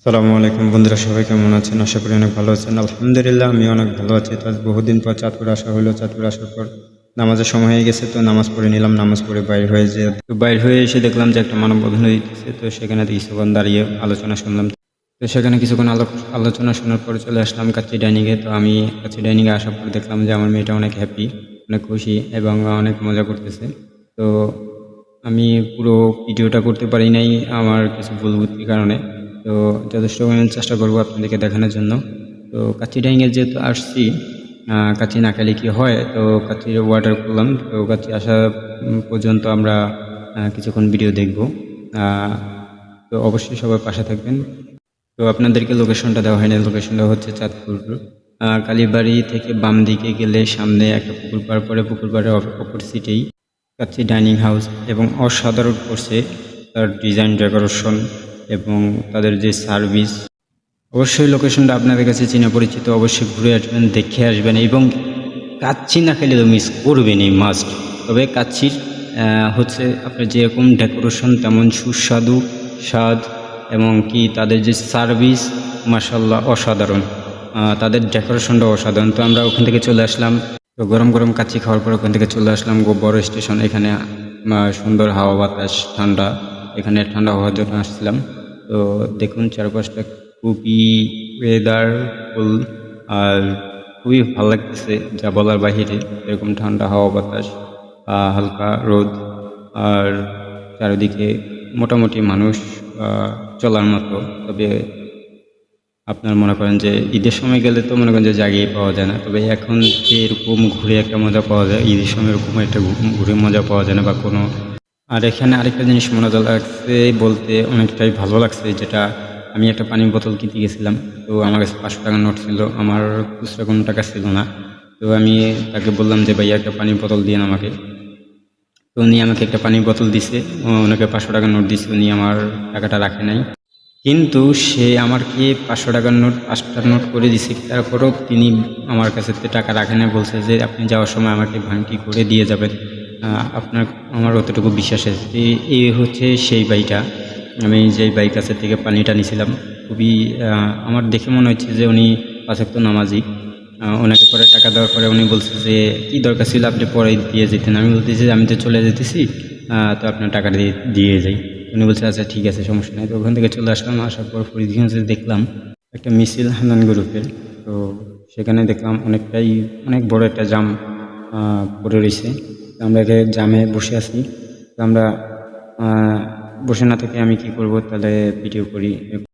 আসসালামু আলাইকুম বন্ধুরা, সবাই কেমন আছেন? আশা করি অনেক ভালো আছেন। আলহামদুলিল্লাহ আমি অনেক ভালো আছি। তো আজ বহুদিন পর চাঁদপুর আসা হলো। চাঁদপুর আসার পর নামাজের সময় হয়ে গেছে, তো নামাজ পড়ে নিলাম। নামাজ পড়ে বাইর হয়ে বাইর হয়ে এসে দেখলাম যে একটা মানববন্ধন দিতেছে। তো সেখানে কিছুক্ষণ দাঁড়িয়ে আলোচনা শুনলাম। তো সেখানে কিছুক্ষণ আলোচনা শোনার পর চলে আসলাম কাচ্চি ডাইনিংয়ে। তো আমি কাচ্চি ডাইনিংয়ে আসার পর দেখলাম যে আমার মেয়েটা অনেক হ্যাপি, অনেক খুশি এবং অনেক মজা করতেছে। তো আমি পুরো ভিডিওটা করতে পারি নাই আমার কিছু ভুল বুদ্ধির কারণে। তো যথেষ্ট পরিমাণ চেষ্টা করবো আপনাদেরকে দেখানোর জন্য। তো কাচ্চি ডাইংয়ে যেহেতু আসছি, কাচ্চি না খেলে কি হয়, তো কাচ্চির অর্ডার করলাম। তো কাচ্চি আসা পর্যন্ত আমরা কিছুক্ষণ ভিডিও দেখব। তো অবশ্যই সবাই পাশে থাকবেন। তো আপনাদেরকে লোকেশনটা দেওয়া হয়নি। লোকেশনটা হচ্ছে চাঁদপুর কালীবাড়ি থেকে বাম দিকে গেলে সামনে একটা পুকুর পাড় পড়ে, পুকুর পাড়ের অপোজিটেই কাচ্চি ডাইনিং হাউস। এবং অসাধারণ করছে তার ডিজাইন, ডেকোরেশন এবং তাদের যে সার্ভিস। অবশ্যই লোকেশনটা আপনাদের কাছে চেনা পরিচিত, অবশ্যই ঘুরে আসবেন, দেখে আসবেন এবং কাচ্চি না খেলে তো মিস করবেনই, মাস্ট। তবে কাচ্চির হচ্ছে আপনার যেরকম ডেকোরেশন তেমন সুস্বাদু স্বাদ, এবং কি তাদের যে সার্ভিস মাশাআল্লাহ অসাধারণ। তাদের ডেকোরেশনটা অসাধারণ। তো আমরা ওখান থেকে চলে আসলাম। তো গরম গরম কাচ্চি খাওয়ার পর ওখান থেকে চলে আসলাম বড় স্টেশন। এখানে সুন্দর হাওয়া বাতাস, ঠান্ডা, এখানে ঠান্ডা হওয়ার জন্য আসছিলাম। তো দেখুন চারপাশটা খুবই ওয়েদারফুল, আর খুবই ভালো লাগতেছে যা বলার বাহিরে। এরকম ঠান্ডা হাওয়া বাতাস, হালকা রোদ, আর চারিদিকে মোটামুটি মানুষ চলার মতো। তবে আপনার মনে করেন যে ঈদের সময় গেলে তো মনে করেন যে জায়গায় পাওয়া যায় না। তবে এখন যে এরকম ঘুরে একটা মজা পাওয়া যায়, ঈদের সময় এরকম একটা ঘুরে মজা পাওয়া যায় না বা কোনো। আর এখানে আরেকটা জিনিস মজা লাগছে বলতে অনেকটাই ভালো লাগছে, যেটা আমি একটা পানির বোতল কিনতে গেছিলাম। তো আমার কাছে 500 টাকার নোট ছিল, আমার খুচরা কোনো টাকা ছিল না। তো আমি তাকে বললাম যে ভাইয়া একটা পানির বোতল দিন আমাকে। তো উনি আমাকে একটা পানির বোতল দিছে, ওনাকে 500 টাকার নোট দিছে, উনি আমার টাকাটা রাখে নাই। কিন্তু সে আমাকে 500 টাকার নোট 5টা নোট করে দিছে, তারপরেও তিনি আমার কাছে টাকা রাখে না। বলছে যে আপনি যাওয়ার সময় আমাকে ভাঙটি করে দিয়ে যাবেন, আপনার আমার অতটুকু বিশ্বাস আছে। এই হচ্ছে সেই ভাইটা, আমি যেই ভাই কাছের থেকে পানিটা নিয়েছিলাম। খুবই আমার দেখে মনে হচ্ছে যে উনি 5 ওয়াক্ত নামাজি। ওনাকে পরে টাকা দেওয়ার পরে উনি বলছে যে কী দরকার ছিল, আপনি পরে দিয়ে যেতেন। আমি বলতেছি যে আমি তো চলে যেতেছি, তো আপনার টাকা দিয়ে যাই। উনি বলছে আচ্ছা ঠিক আছে, সমস্যা নেই। তো ওখান থেকে চলে আসলাম। আসার পর ফরিদগঞ্জে দেখলাম একটা মিছিল হান্নান গ্রুপের। তো সেখানে দেখলাম অনেক বড় একটা জাম পড়ে রয়েছে। আমরা জামে বসে আছি। তো আমরা বসে না থেকে আমি কি করব, তাহলে ভিডিও করি।